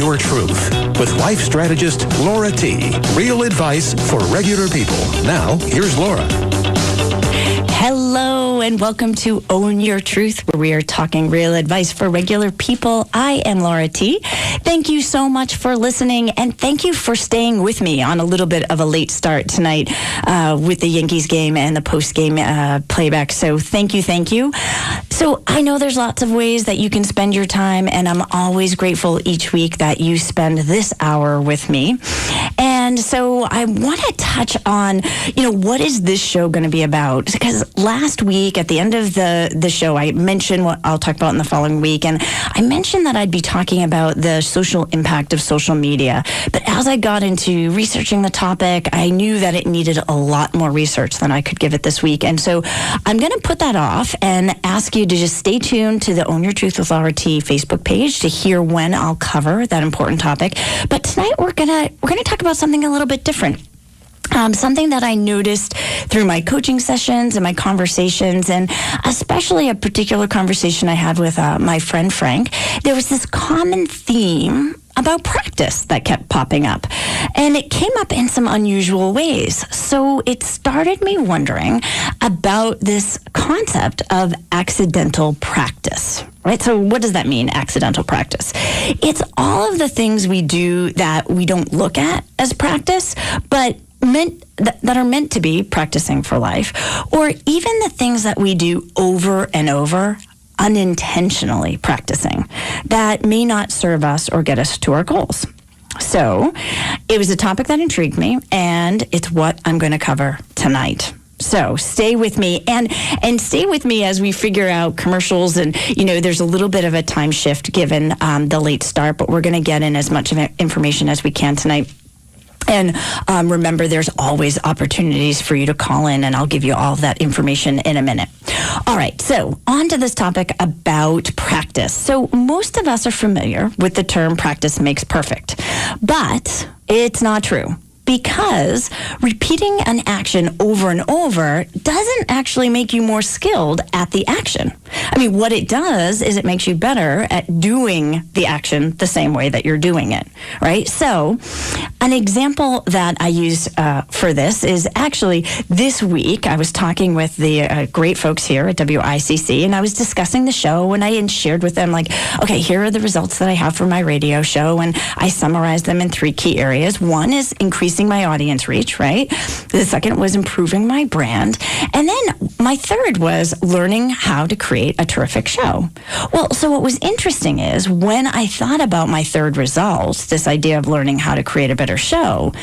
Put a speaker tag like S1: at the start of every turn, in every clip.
S1: Your Truth with life strategist Laura T. Real advice for regular people. Now, here's Laura.
S2: Hello and welcome to Own Your Truth, where we are talking real advice for regular people. I am Laura T. Thank you so much for listening, and thank you for staying with me on a little bit of a late start tonight with the Yankees game and the post-game playback. So thank you. So I know there's lots of ways that you can spend your time, and I'm always grateful each week that you spend this hour with me. And so I want to touch on, what is this show going to be about? Because last week at the end of the show, I mentioned what I'll talk about in the following week. And I mentioned that I'd be talking about the social impact of social media. But as I got into researching the topic, I knew that it needed a lot more research than I could give it this week. And so I'm going to put that off and ask you to just stay tuned to the Own Your Truth with Laura T Facebook page to hear when I'll cover that important topic. But tonight we're gonna talk about something a little bit different. Something that I noticed through my coaching sessions and my conversations, and especially a particular conversation I had with my friend Frank, there was this common theme about practice that kept popping up. And it came up in some unusual ways. So it started me wondering about this concept of accidental practice, right? So what does that mean, accidental practice? It's all of the things we do that we don't look at as practice, but that are meant to be practicing for life, or even the things that we do over and over unintentionally practicing that may not serve us or get us to our goals. So it was a topic that intrigued me, and it's what I'm going to cover tonight. So stay with me and stay with me as we figure out commercials. And, there's a little bit of a time shift given the late start, but we're going to get in as much of information as we can tonight. And remember, there's always opportunities for you to call in, and I'll give you all of that information in a minute. All right, so on to this topic about practice. So most of us are familiar with the term practice makes perfect, but it's not true. Because repeating an action over and over doesn't actually make you more skilled at the action. I mean, what it does is it makes you better at doing the action the same way that you're doing it, right? So an example that I use for this is actually this week I was talking with the great folks here at WICC, and I was discussing the show, and I shared with them, okay, here are the results that I have for my radio show, and I summarized them in 3 key areas. One is increasing my audience reach, right? The second was improving my brand. And then my third was learning how to create a terrific show. Well, so what was interesting is when I thought about my third result, this idea of learning how to create a better show,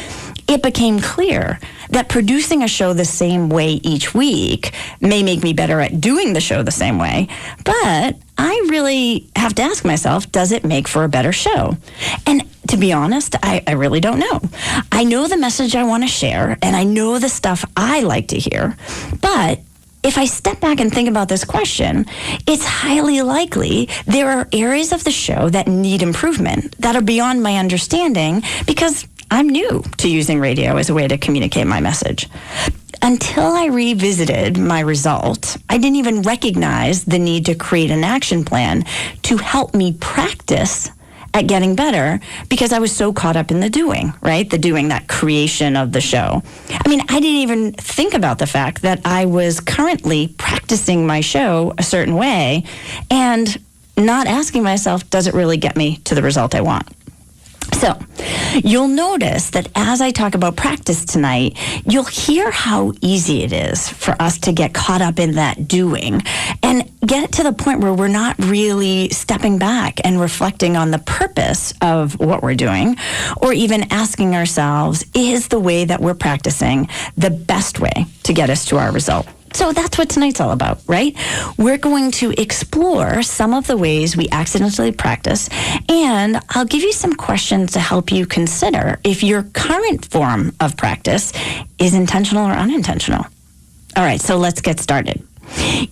S2: it became clear that producing a show the same way each week may make me better at doing the show the same way, but I really have to ask myself, does it make for a better show? And to be honest, I really don't know. I know the message I want to share, and I know the stuff I like to hear, but if I step back and think about this question, it's highly likely there are areas of the show that need improvement that are beyond my understanding because I'm new to using radio as a way to communicate my message. Until I revisited my result, I didn't even recognize the need to create an action plan to help me practice at getting better because I was so caught up in the doing, right? The doing, that creation of the show. I mean, I didn't even think about the fact that I was currently practicing my show a certain way and not asking myself, does it really get me to the result I want? So you'll notice that as I talk about practice tonight, you'll hear how easy it is for us to get caught up in that doing and get to the point where we're not really stepping back and reflecting on the purpose of what we're doing, or even asking ourselves, is the way that we're practicing the best way to get us to our result? So that's what tonight's all about, right? We're going to explore some of the ways we accidentally practice, and I'll give you some questions to help you consider if your current form of practice is intentional or unintentional. All right, so let's get started.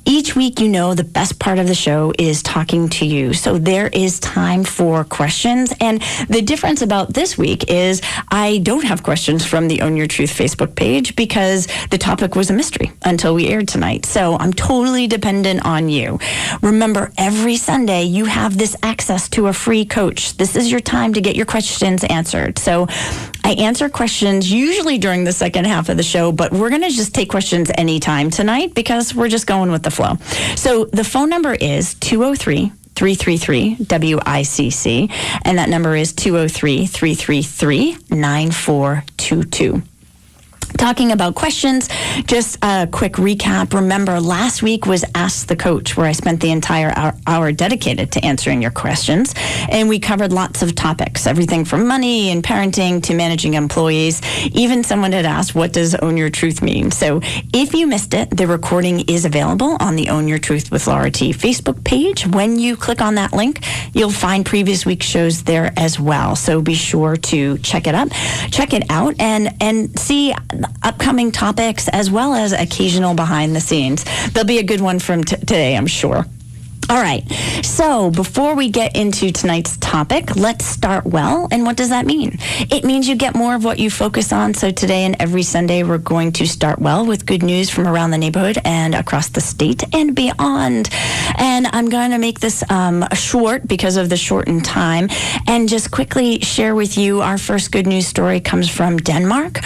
S2: Each week, the best part of the show is talking to you. So there is time for questions. And the difference about this week is I don't have questions from the Own Your Truth Facebook page because the topic was a mystery until we aired tonight. So I'm totally dependent on you. Remember, every Sunday you have this access to a free coach. This is your time to get your questions answered. So I answer questions usually during the second half of the show, but we're going to just take questions anytime tonight because we're just going with the flow. So the phone number is 203-333-WICC, and that number is 203-333-9422. Talking about questions, just a quick recap. Remember, last week was Ask the Coach, where I spent the entire hour dedicated to answering your questions. And we covered lots of topics, everything from money and parenting to managing employees. Even someone had asked, what does Own Your Truth mean? So if you missed it, the recording is available on the Own Your Truth with Laura T Facebook page. When you click on that link, you'll find previous week's shows there as well. So be sure to check it out, and see upcoming topics as well as occasional behind the scenes. There'll be a good one from today, I'm sure. All right. So before we get into tonight's topic, let's start well. And what does that mean? It means you get more of what you focus on. So today and every Sunday, we're going to start well with good news from around the neighborhood and across the state and beyond. And I'm going to make this short because of the shortened time and just quickly share with you our first good news story comes from Denmark,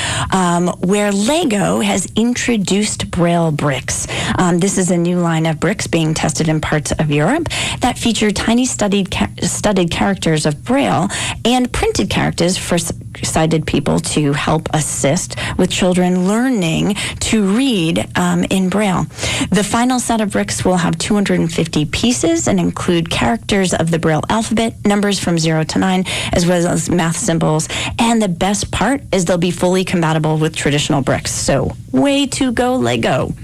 S2: where Lego has introduced Braille bricks. This is a new line of bricks being tested in parts of Europe that feature tiny studied characters of Braille and printed characters for sighted people to help assist with children learning to read in Braille. The final set of bricks will have 250 pieces and include characters of the Braille alphabet, numbers from 0 to 9, as well as math symbols. And the best part is they'll be fully compatible with traditional bricks. So way to go, Lego.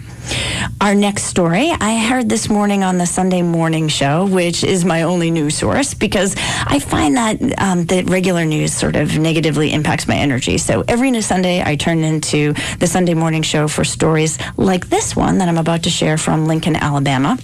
S2: Our next story, I heard this morning on the Sunday morning show, which is my only news source because I find that the regular news sort of negatively impacts my energy. So every new Sunday, I turn into the Sunday morning show for stories like this one that I'm about to share from Lincoln, Alabama,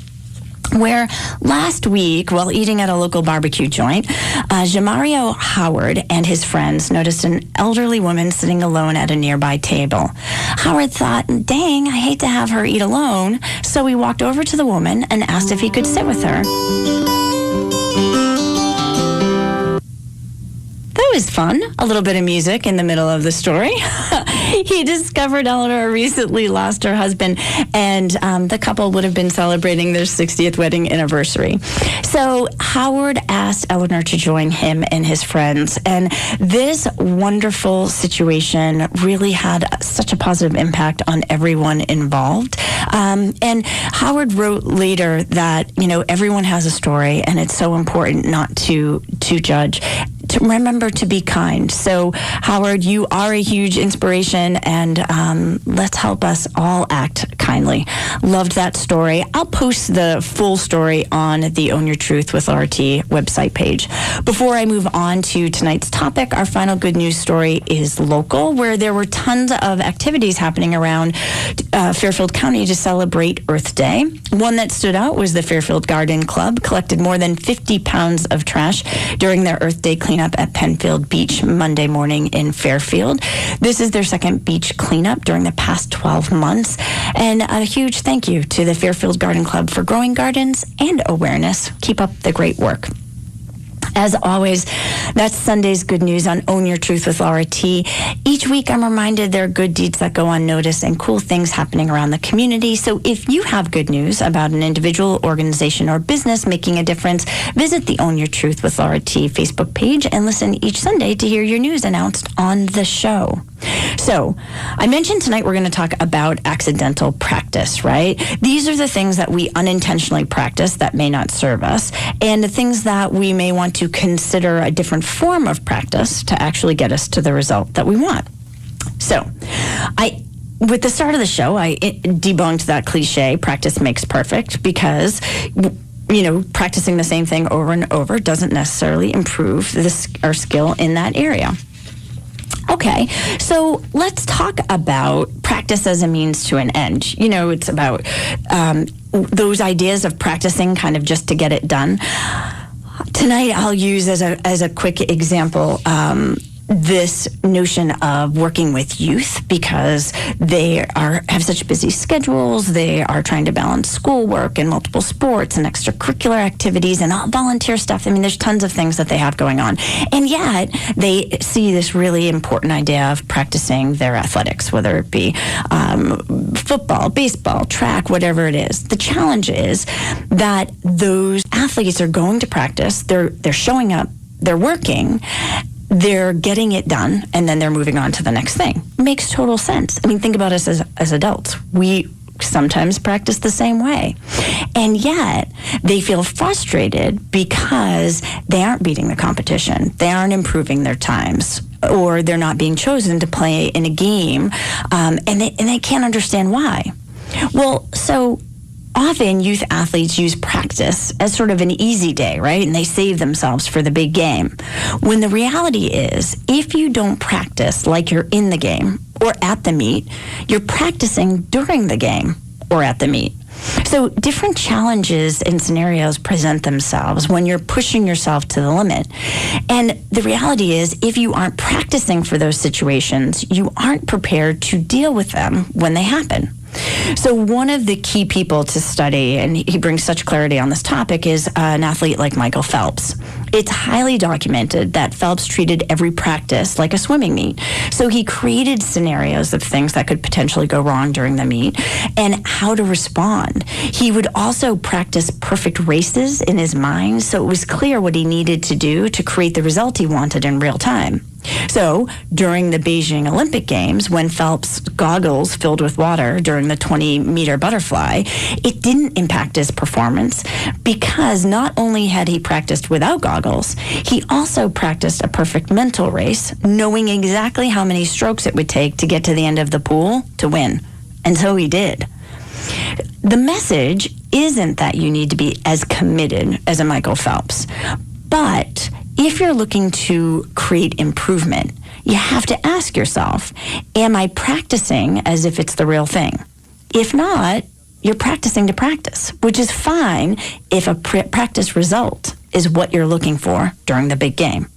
S2: where last week, while eating at a local barbecue joint, Jamario Howard and his friends noticed an elderly woman sitting alone at a nearby table. Howard thought, dang, I hate to have her eat alone, so he walked over to the woman and asked if he could sit with her. That was fun. A little bit of music in the middle of the story. He discovered Eleanor recently lost her husband, and the couple would have been celebrating their 60th wedding anniversary. So Howard asked Eleanor to join him and his friends, and this wonderful situation really had such a positive impact on everyone involved. And Howard wrote later that, everyone has a story, and it's so important not to judge. To remember to be kind. So, Howard, you are a huge inspiration, and let's help us all act kindly. Loved that story. I'll post the full story on the Own Your Truth with RT website page. Before I move on to tonight's topic, our final good news story is local, where there were tons of activities happening around Fairfield County to celebrate Earth Day. One that stood out was the Fairfield Garden Club collected more than 50 pounds of trash during their Earth Day cleanup at Penfield Beach Monday morning in Fairfield. This is their second beach cleanup during the past 12 months. And a huge thank you to the Fairfield Garden Club for growing gardens and awareness. Keep up the great work. As always, that's Sunday's good news on Own Your Truth with Laura T. Each week, I'm reminded there are good deeds that go unnoticed and cool things happening around the community. So if you have good news about an individual, organization, or business making a difference, visit the Own Your Truth with Laura T Facebook page and listen each Sunday to hear your news announced on the show. So I mentioned tonight we're going to talk about accidental practice, right? These are the things that we unintentionally practice that may not serve us, and the things that we may want to consider a different form of practice to actually get us to the result that we want. So with the start of the show, I debunked that cliche, practice makes perfect, because practicing the same thing over and over doesn't necessarily improve our skill in that area. Okay, so let's talk about practice as a means to an end. You know, it's about those ideas of practicing kind of just to get it done. Tonight, I'll use as a quick example this notion of working with youth, because they have such busy schedules. They are trying to balance schoolwork and multiple sports and extracurricular activities and all volunteer stuff. I mean, there's tons of things that they have going on. And yet they see this really important idea of practicing their athletics, whether it be football, baseball, track, whatever it is. The challenge is that those athletes are going to practice. They're showing up. They're working. They're getting it done, and then they're moving on to the next thing. Makes total sense. I mean, think about us as adults. We sometimes practice the same way. And yet, they feel frustrated because they aren't beating the competition. They aren't improving their times, or they're not being chosen to play in a game, and they can't understand why. Well, so often youth athletes use practice as sort of an easy day, right? And they save themselves for the big game. When the reality is, if you don't practice like you're in the game or at the meet, you're practicing during the game or at the meet. So different challenges and scenarios present themselves when you're pushing yourself to the limit. And the reality is, if you aren't practicing for those situations, you aren't prepared to deal with them when they happen. So one of the key people to study, and he brings such clarity on this topic, is an athlete like Michael Phelps. It's highly documented that Phelps treated every practice like a swimming meet. So he created scenarios of things that could potentially go wrong during the meet and how to respond. He would also practice perfect races in his mind, so it was clear what he needed to do to create the result he wanted in real time. So during the Beijing Olympic Games, when Phelps' goggles filled with water during the 20-meter butterfly, it didn't impact his performance because not only had he practiced without goggles, he also practiced a perfect mental race, knowing exactly how many strokes it would take to get to the end of the pool to win. And so he did. The message isn't that you need to be as committed as a Michael Phelps, but if you're looking to create improvement, you have to ask yourself, am I practicing as if it's the real thing? If not, you're practicing to practice, which is fine if a practice result is what you're looking for during the big game.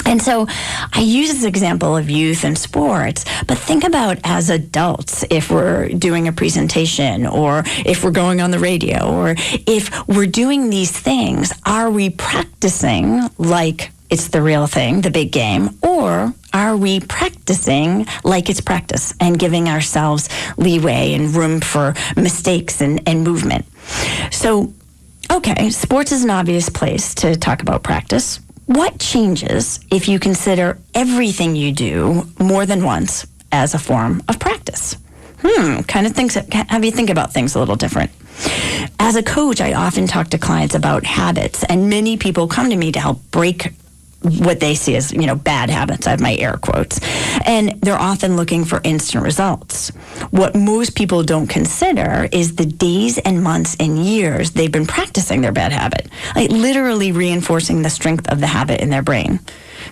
S2: And so I use this example of youth and sports, but think about as adults, if we're doing a presentation or if we're going on the radio or if we're doing these things, are we practicing like it's the real thing, the big game, or are we practicing like it's practice and giving ourselves leeway and room for mistakes and movement? So, okay, sports is an obvious place to talk about practice. What changes if you consider everything you do more than once as a form of practice? Have you think about things a little different. As a coach, I often talk to clients about habits, and many people come to me to help break what they see as, bad habits. I have my air quotes. And they're often looking for instant results. What most people don't consider is the days and months and years they've been practicing their bad habit, like literally reinforcing the strength of the habit in their brain.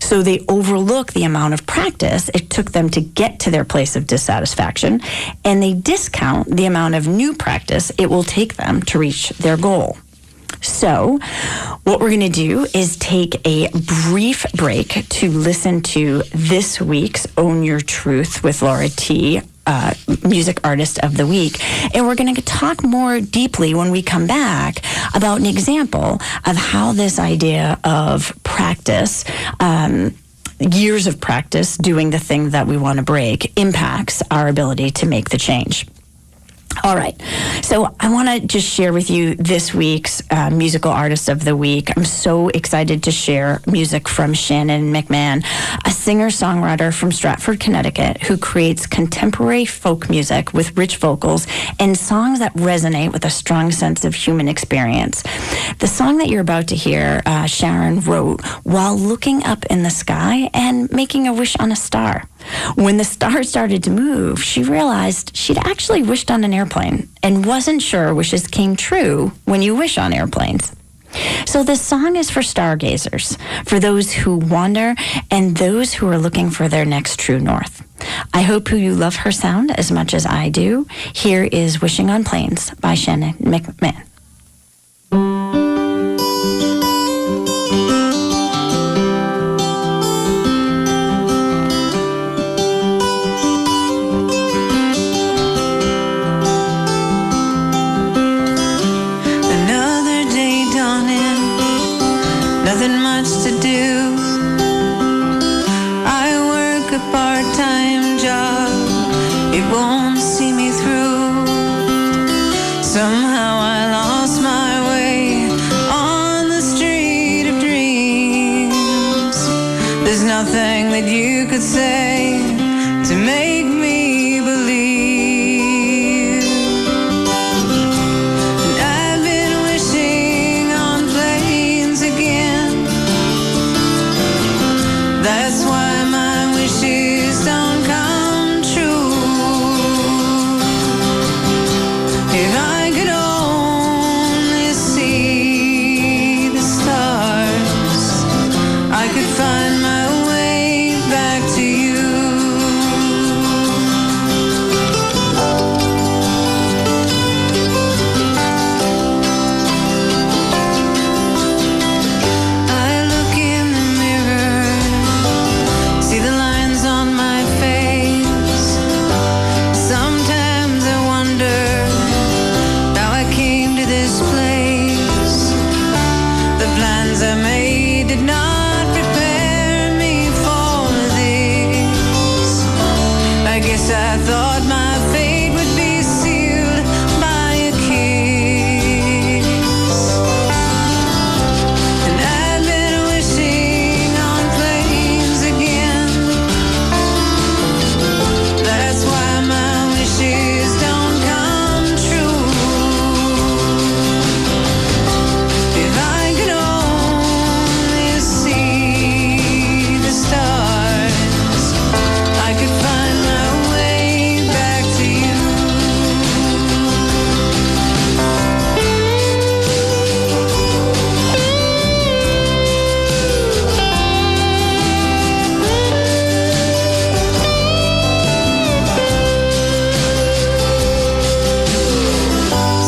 S2: So they overlook the amount of practice it took them to get to their place of dissatisfaction, and they discount the amount of new practice it will take them to reach their goal. So what we're going to do is take a brief break to listen to this week's Own Your Truth with Laura T., Music Artist of the Week. And we're going to talk more deeply when we come back about an example of how this idea of practice, years of practice doing the thing that we want to break, impacts our ability to make the change. All right. So I want to just share with you this week's Musical Artist of the Week. I'm so excited to share music from Shannon McMahon, a singer-songwriter from Stratford, Connecticut, who creates contemporary folk music with rich vocals and songs that resonate with a strong sense of human experience. The song that you're about to hear, Sharon wrote while looking up in the sky and making a wish on a star. When the star started to move, she realized she'd actually wished on an airplane and wasn't sure wishes came true when you wish on airplanes. So this song is for stargazers, for those who wander and those who are looking for their next true north. I hope you love her sound as much as I do. Here is Wishing on Plains by Shannon McMahon.
S3: Nothing much to do. I work a part-time job. It won't see me through. Somehow I lost my way on the street of dreams. There's nothing that you could say to make me believe. And I've been wishing on planes again. That's why my wishes don't come true. If I could only see the stars, I could find my way back to you. I look in the mirror, see the lines on my face. Sometimes I wonder how I came to this place. The plans I made did not prepare me for this. I guess I thought my fate would be sealed by a kiss. And I've been wishing on planes again. That's why my wishes don't come true. If I could only see the stars, I could find my way back to you.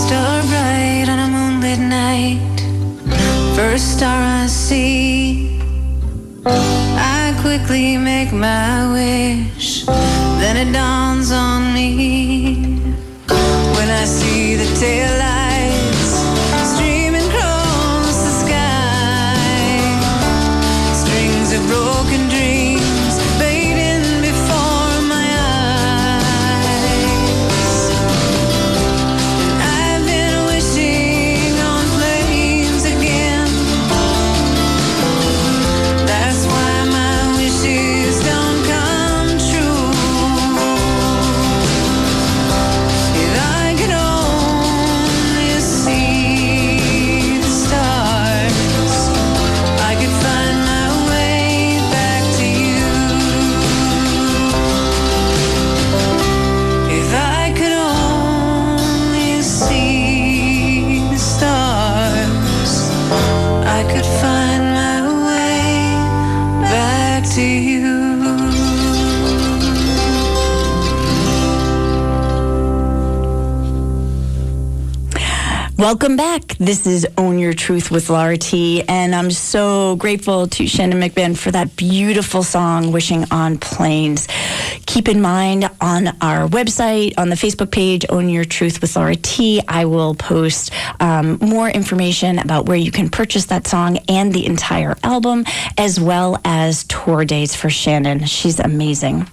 S3: Star bright on a moonlit night, first star I see. I quickly make my wish, then it dawns on me. When I see the taillights streaming across the sky, strings of broken dreams fading before my eyes. And I've been wishing on planes again. That's why my wishes don't come true. If I could only see the stars, I could find my way back to you. If I could only see the stars, I could find my way back to you.
S2: Welcome back. This is Own Your Truth with Laura T. And I'm so grateful to Shannon McMahon for that beautiful song, Wishing on Planes. Keep in mind on our website, on the Facebook page, Own Your Truth with Laura T, I will post more information about where you can purchase that song and the entire album, as well as tour dates for Shannon. She's amazing.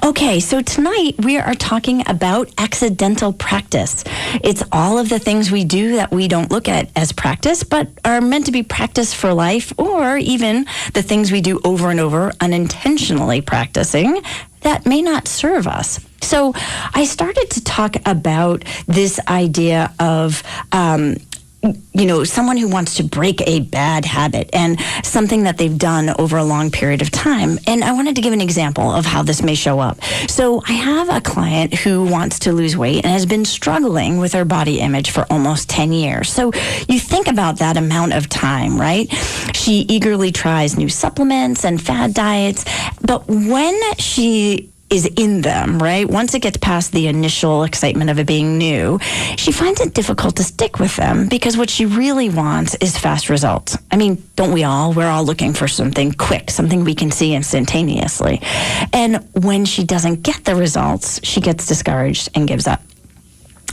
S2: Okay, so tonight we are talking about accidental practice. It's all of the things we do that we don't look at as practice, but are meant to be practice for life, or even the things we do over and over, unintentionally practicing, that may not serve us. So I started to talk about this idea of someone who wants to break a bad habit and something that they've done over a long period of time. And I wanted to give an example of how this may show up. So I have a client who wants to lose weight and has been struggling with her body image for almost 10 years. So you think about that amount of time, right? She eagerly tries new supplements and fad diets, but when she is in them, right? Once it gets past the initial excitement of it being new, she finds it difficult to stick with them because what she really wants is fast results. I mean, don't we all? We're all looking for something quick, something we can see instantaneously. And when she doesn't get the results, she gets discouraged and gives up.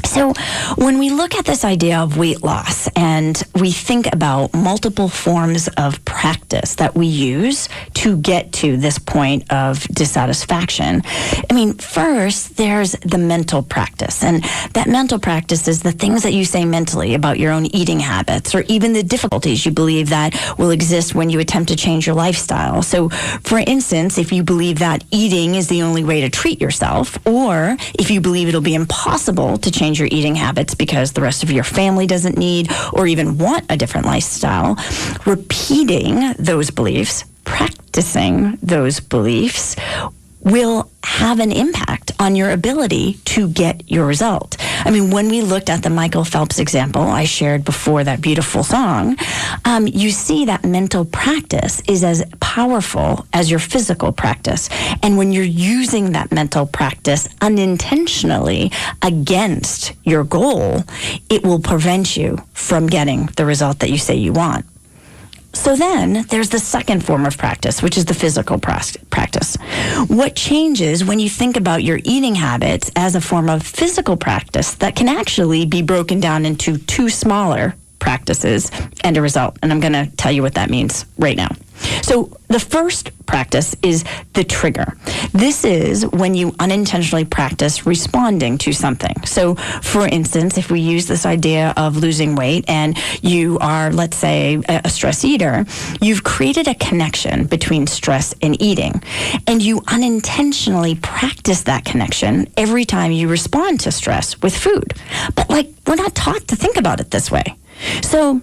S2: So when we look at this idea of weight loss and we think about multiple forms of practice that we use to get to this point of dissatisfaction, I mean, first, there's the mental practice. And that mental practice is the things that you say mentally about your own eating habits or even the difficulties you believe that will exist when you attempt to change your lifestyle. So, for instance, if you believe that eating is the only way to treat yourself, or if you believe it'll be impossible to change your eating habits because the rest of your family doesn't need or even want a different lifestyle, repeating those beliefs, practicing those beliefs will have an impact on your ability to get your result. I mean, when we looked at the Michael Phelps example I shared before that beautiful song, you see that mental practice is as powerful as your physical practice. And when you're using that mental practice unintentionally against your goal, it will prevent you from getting the result that you say you want. So then there's the second form of practice, which is the physical practice. What changes when you think about your eating habits as a form of physical practice that can actually be broken down into two smaller practices and a result? And I'm going to tell you what that means right now. So the first practice is the trigger. This is when you unintentionally practice responding to something. So, for instance, if we use this idea of losing weight and you are, let's say, a stress eater, you've created a connection between stress and eating. And you unintentionally practice that connection every time you respond to stress with food. But, we're not taught to think about it this way. So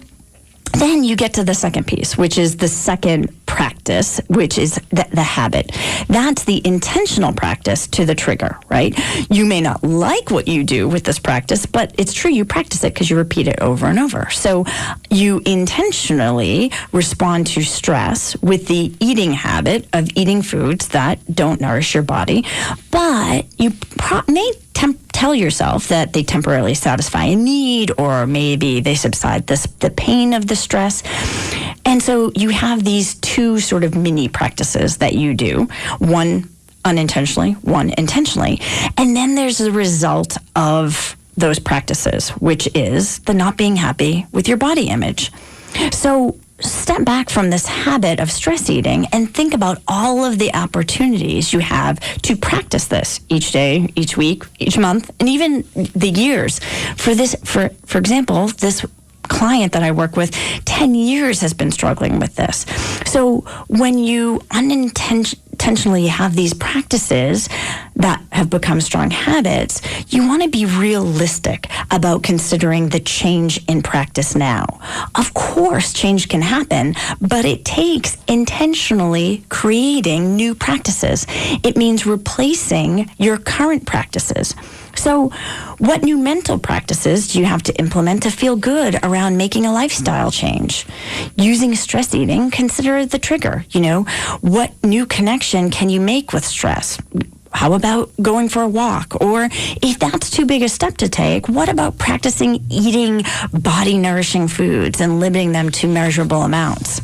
S2: then you get to the second piece, which is the second practice, which is the habit. That's the intentional practice to the trigger, right? You may not like what you do with this practice, but it's true, you practice it because you repeat it over and over. So you intentionally respond to stress with the eating habit of eating foods that don't nourish your body, but you may tell yourself that they temporarily satisfy a need, or maybe they subside the pain of the stress. And so you have these two sort of mini practices that you do, one unintentionally, one intentionally. And then there's the result of those practices, which is the not being happy with your body image. So step back from this habit of stress eating and think about all of the opportunities you have to practice this each day, each week, each month, and even the years. For example, this client that I work with, 10 years has been struggling with this. So when you unintentionally have these practices that have become strong habits, you want to be realistic about considering the change in practice now. Of course, change can happen, but it takes intentionally creating new practices. It means replacing your current practices. So what new mental practices do you have to implement to feel good around making a lifestyle change? Using stress eating, consider the trigger. What new connection can you make with stress? How about going for a walk? Or if that's too big a step to take, what about practicing eating body-nourishing foods and limiting them to measurable amounts?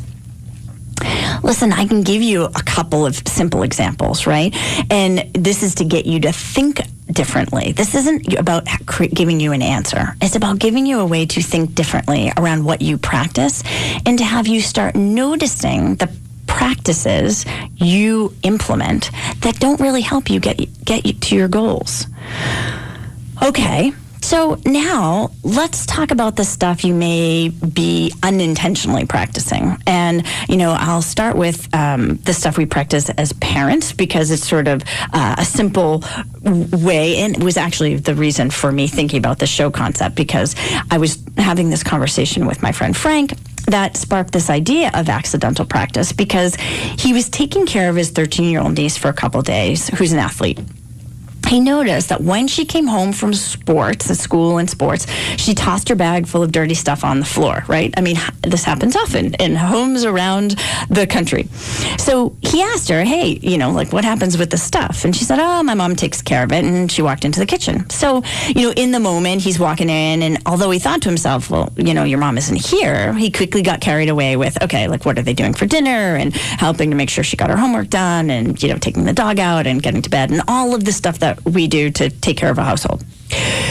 S2: Listen, I can give you a couple of simple examples, right? And this is to get you to think differently. This isn't about giving you an answer. It's about giving you a way to think differently around what you practice and to have you start noticing the practices you implement that don't really help you get you to your goals. Okay, So now let's talk about the stuff you may be unintentionally practicing. And, I'll start with the stuff we practice as parents because it's sort of a simple way. And it was actually the reason for me thinking about the show concept because I was having this conversation with my friend Frank that sparked this idea of accidental practice because he was taking care of his 13-year-old niece for a couple of days, who's an athlete. He noticed that when she came home from sports, at school and sports, she tossed her bag full of dirty stuff on the floor, right? I mean, this happens often in homes around the country. So he asked her, hey, what happens with the stuff? And she said, oh, my mom takes care of it. And she walked into the kitchen. So, in the moment, he's walking in. And although he thought to himself, well, your mom isn't here, he quickly got carried away with, okay, what are they doing for dinner? And helping to make sure she got her homework done and, taking the dog out and getting to bed and all of the stuff that we do to take care of a household.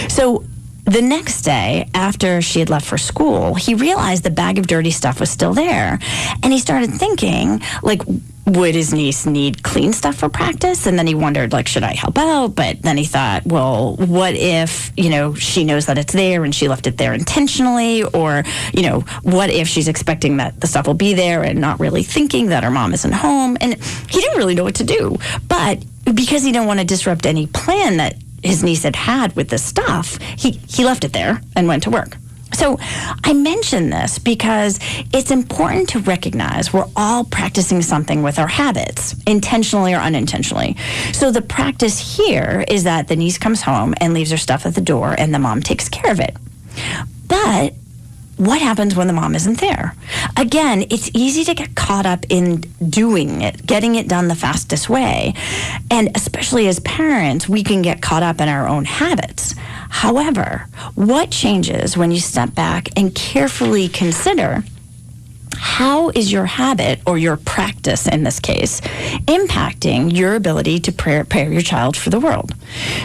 S2: So the next day, after she had left for school, he realized the bag of dirty stuff was still there. And he started thinking, would his niece need clean stuff for practice? And then he wondered, should I help out? But then he thought, well, what if, she knows that it's there and she left it there intentionally? Or, what if she's expecting that the stuff will be there and not really thinking that her mom isn't home? And he didn't really know what to do. But because he didn't want to disrupt any plan that his niece had with the stuff, he left it there and went to work. So I mention this because it's important to recognize we're all practicing something with our habits, intentionally or unintentionally. So the practice here is that the niece comes home and leaves her stuff at the door and the mom takes care of it. But what happens when the mom isn't there? Again, it's easy to get caught up in doing it, getting it done the fastest way. And especially as parents, we can get caught up in our own habits. However, what changes when you step back and carefully consider how is your habit, or your practice in this case, impacting your ability to prepare your child for the world?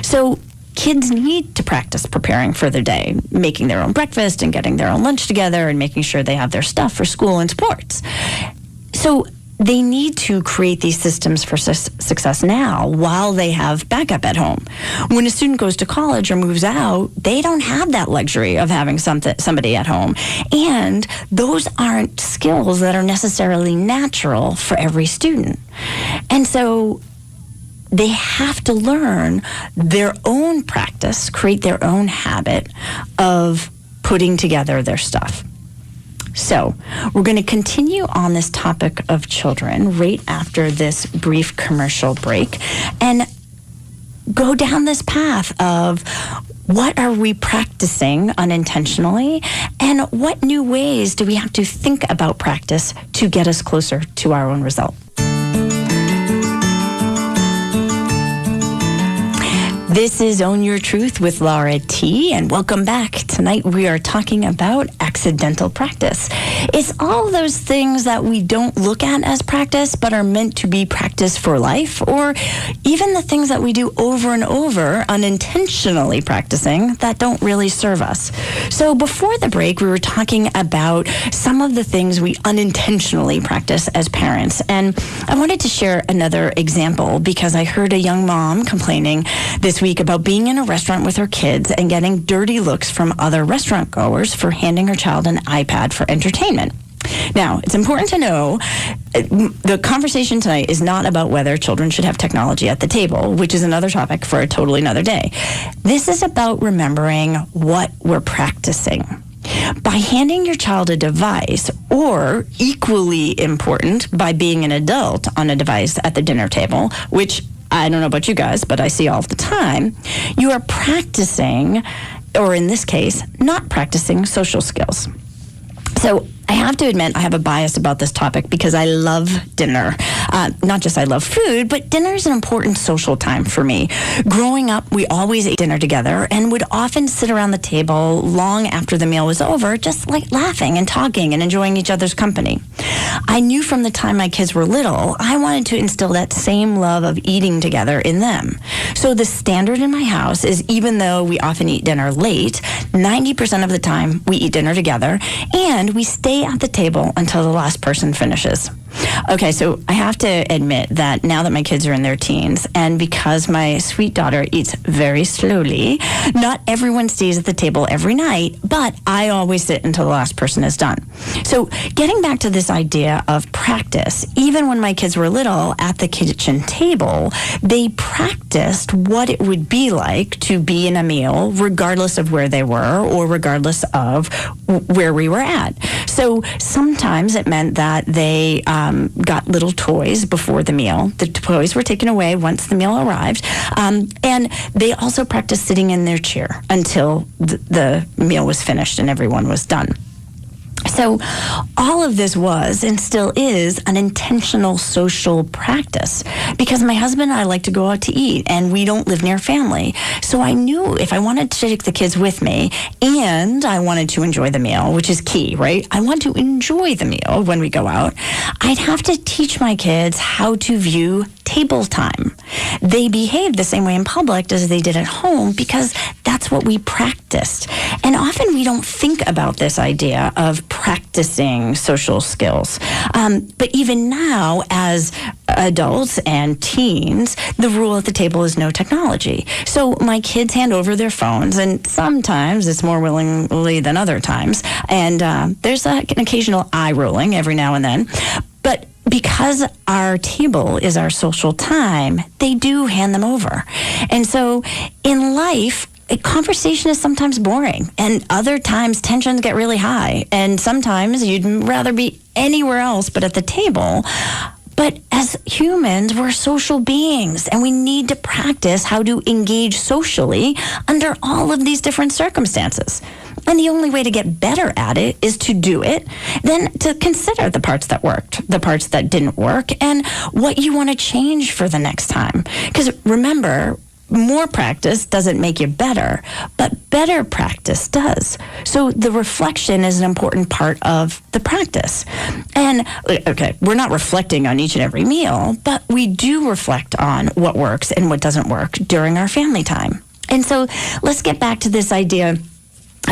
S2: So kids need to practice preparing for their day, making their own breakfast and getting their own lunch together and making sure they have their stuff for school and sports. So they need to create these systems for success now while they have backup at home. When a student goes to college or moves out, they don't have that luxury of having somebody at home. And those aren't skills that are necessarily natural for every student. And so they have to learn their own practice, create their own habit of putting together their stuff. So we're going to continue on this topic of children right after this brief commercial break and go down this path of what are we practicing unintentionally and what new ways do we have to think about practice to get us closer to our own result. This is Own Your Truth with Laura T, and welcome back. Tonight we are talking about accidental practice. It's all those things that we don't look at as practice, but are meant to be practice for life, or even the things that we do over and over, unintentionally practicing, that don't really serve us. So before the break, we were talking about some of the things we unintentionally practice as parents, and I wanted to share another example because I heard a young mom complaining this week about being in a restaurant with her kids and getting dirty looks from other restaurant goers for handing her child an iPad for entertainment. Now, it's important to know the conversation tonight is not about whether children should have technology at the table, which is another topic for a totally another day. This is about remembering what we're practicing. By handing your child a device, or equally important, by being an adult on a device at the dinner table, which I don't know about you guys, but I see all the time, you are practicing, or in this case, not practicing social skills. So I have to admit I have a bias about this topic because I love dinner. Not just I love food, but dinner is an important social time for me. Growing up, we always ate dinner together and would often sit around the table long after the meal was over, just like laughing and talking and enjoying each other's company. I knew from the time my kids were little, I wanted to instill that same love of eating together in them. So the standard in my house is, even though we often eat dinner late, 90% of the time we eat dinner together and we stay at the table until the last person finishes. Okay, so I have to admit that now that my kids are in their teens, and because my sweet daughter eats very slowly, not everyone stays at the table every night, but I always sit until the last person is done. So getting back to this idea of practice, even when my kids were little at the kitchen table, they practiced what it would be like to be in a meal, regardless of where they were or regardless of where we were at. So sometimes it meant that they got little toys before the meal. The toys were taken away once the meal arrived. And they also practiced sitting in their chair until the meal was finished and everyone was done. So all of this was and still is an intentional social practice because my husband and I like to go out to eat and we don't live near family. So I knew if I wanted to take the kids with me and I wanted to enjoy the meal, which is key, right? I want to enjoy the meal when we go out. I'd have to teach my kids how to view table time. They behave the same way in public as they did at home because that's what we practiced. And often we don't think about this idea of practicing social skills. But even now, as adults and teens, the rule at the table is no technology. So my kids hand over their phones, and sometimes it's more willingly than other times. And there's an occasional eye rolling every now and then. But because our table is our social time, they do hand them over. And so in life, a conversation is sometimes boring, and other times tensions get really high. And sometimes you'd rather be anywhere else but at the table. But as humans, we're social beings, and we need to practice how to engage socially under all of these different circumstances. And the only way to get better at it is to do it, then to consider the parts that worked, the parts that didn't work, and what you want to change for the next time. Because remember, more practice doesn't make you better, but better practice does. So the reflection is an important part of the practice. And, okay, we're not reflecting on each and every meal, but we do reflect on what works and what doesn't work during our family time. And so let's get back to this idea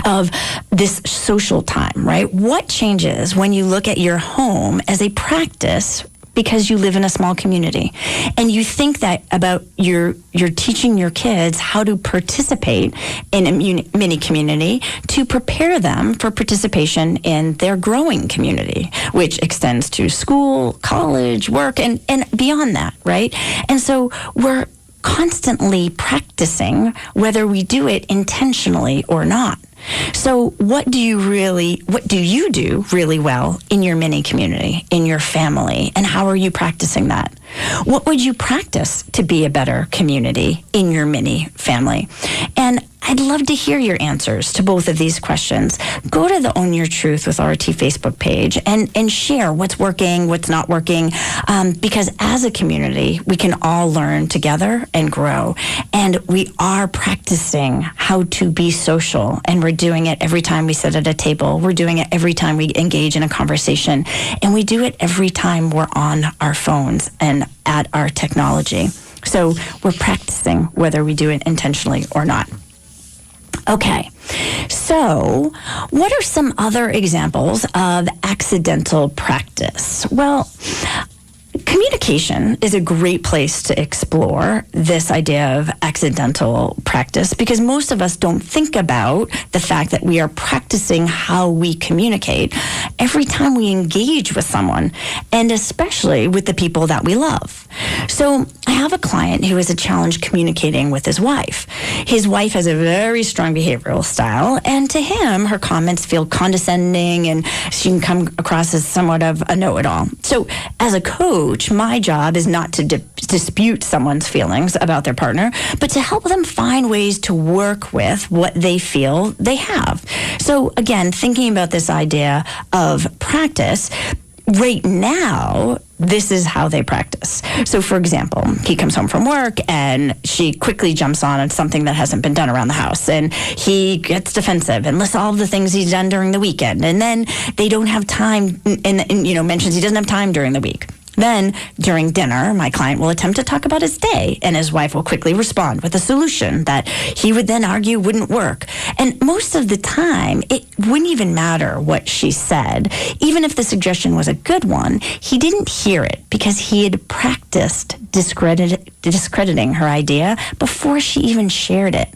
S2: of this social time, right? What changes when you look at your home as a practice because you live in a small community and you think that about you're teaching your kids how to participate in a mini community to prepare them for participation in their growing community, which extends to school, college, work, and beyond that, right? And so we're constantly practicing whether we do it intentionally or not. So what do you do really well in your mini community, in your family, and how are you practicing that? What would you practice to be a better community in your mini family? And I'd love to hear your answers to both of these questions. Go to the Own Your Truth with RT Facebook page and share what's working, what's not working, because as a community, we can all learn together and grow. And we are practicing how to be social, and we're doing it every time we sit at a table. We're doing it every time we engage in a conversation, and we do it every time we're on our phones and at our technology. So we're practicing whether we do it intentionally or not. Okay, so what are some other examples of accidental practice? Well, communication is a great place to explore this idea of accidental practice because most of us don't think about the fact that we are practicing how we communicate every time we engage with someone, and especially with the people that we love. So I have a client who has a challenge communicating with his wife. His wife has a very strong behavioral style, and to him, her comments feel condescending and she can come across as somewhat of a know-it-all. So as a coach, my job is not to dispute someone's feelings about their partner, but to help them find ways to work with what they feel they have. So again, thinking about this idea of practice, right now, this is how they practice. So for example, he comes home from work and she quickly jumps on something that hasn't been done around the house, and he gets defensive and lists all of the things he's done during the weekend, and then they don't have time and mentions he doesn't have time during the week. Then, during dinner, my client will attempt to talk about his day, and his wife will quickly respond with a solution that he would then argue wouldn't work. And most of the time, it wouldn't even matter what she said. Even if the suggestion was a good one, he didn't hear it because he had practiced discrediting her idea before she even shared it.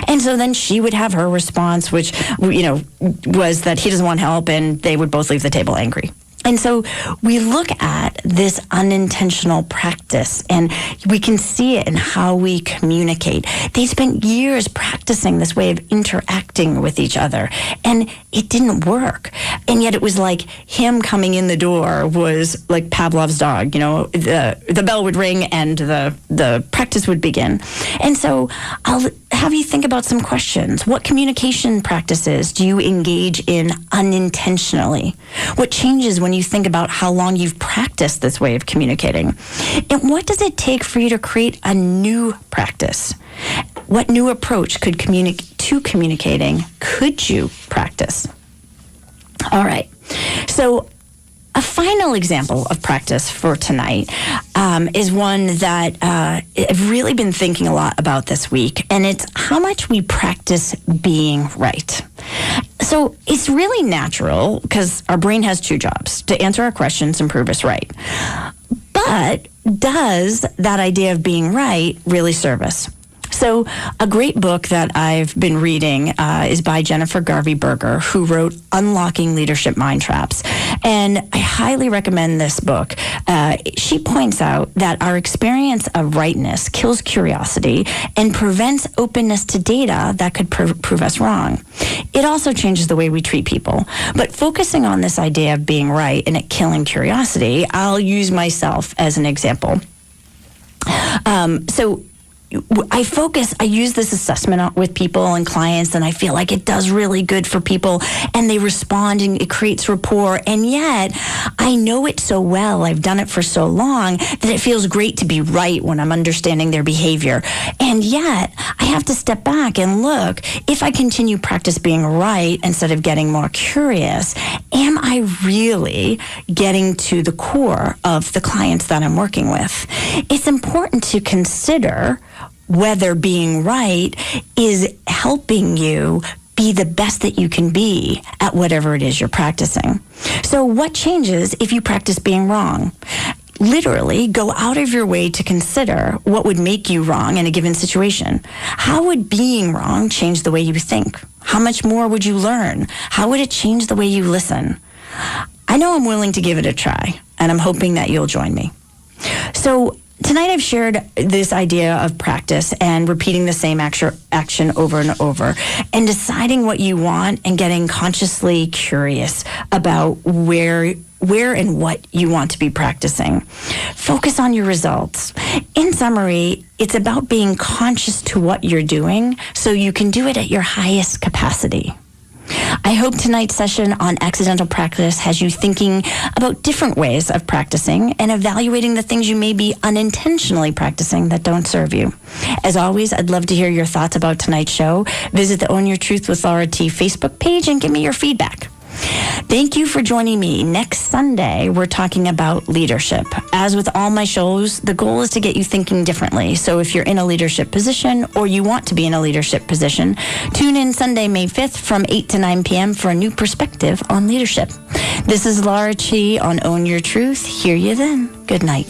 S2: And so then she would have her response, which, was that he doesn't want help, and they would both leave the table angry. And so we look at this unintentional practice, and we can see it in how we communicate. They spent years practicing this way of interacting with each other, and it didn't work. And yet it was like him coming in the door was like Pavlov's dog. The bell would ring and the practice would begin. And so I'll have you think about some questions. What communication practices do you engage in unintentionally? What changes when you think about how long you've practiced this way of communicating? And what does it take for you to create a new practice? What new approach to communicating could you practice? All right. So a final example of practice for tonight is one that I've really been thinking a lot about this week, and it's how much we practice being right. So it's really natural because our brain has two jobs: to answer our questions and prove us right. But does that idea of being right really serve us? So a great book that I've been reading is by Jennifer Garvey Berger, who wrote Unlocking Leadership Mind Traps. And I highly recommend this book. She points out that our experience of rightness kills curiosity and prevents openness to data that could prove us wrong. It also changes the way we treat people. But focusing on this idea of being right and it killing curiosity, I'll use myself as an example. I use this assessment with people and clients, and I feel like it does really good for people, and they respond, and it creates rapport. And yet, I know it so well, I've done it for so long, that it feels great to be right when I'm understanding their behavior. And yet, I have to step back and look, if I continue practice being right instead of getting more curious, am I really getting to the core of the clients that I'm working with? It's important to consider whether being right is helping you be the best that you can be at whatever it is you're practicing. So what changes if you practice being wrong? Literally, go out of your way to consider what would make you wrong in a given situation. How would being wrong change the way you think? How much more would you learn? How would it change the way you listen? I know I'm willing to give it a try, and I'm hoping that you'll join me. So tonight I've shared this idea of practice and repeating the same action over and over, and deciding what you want and getting consciously curious about where and what you want to be practicing. Focus on your results. In summary, it's about being conscious to what you're doing so you can do it at your highest capacity. I hope tonight's session on accidental practice has you thinking about different ways of practicing and evaluating the things you may be unintentionally practicing that don't serve you. As always, I'd love to hear your thoughts about tonight's show. Visit the Own Your Truth with Laura T Facebook page and give me your feedback. Thank you for joining me. Next Sunday, we're talking about leadership. As with all my shows, the goal is to get you thinking differently. So if you're in a leadership position or you want to be in a leadership position, tune in Sunday, May 5th from 8 to 9 p.m. for a new perspective on leadership. This is Laura Chi on Own Your Truth. Hear you then. Good night.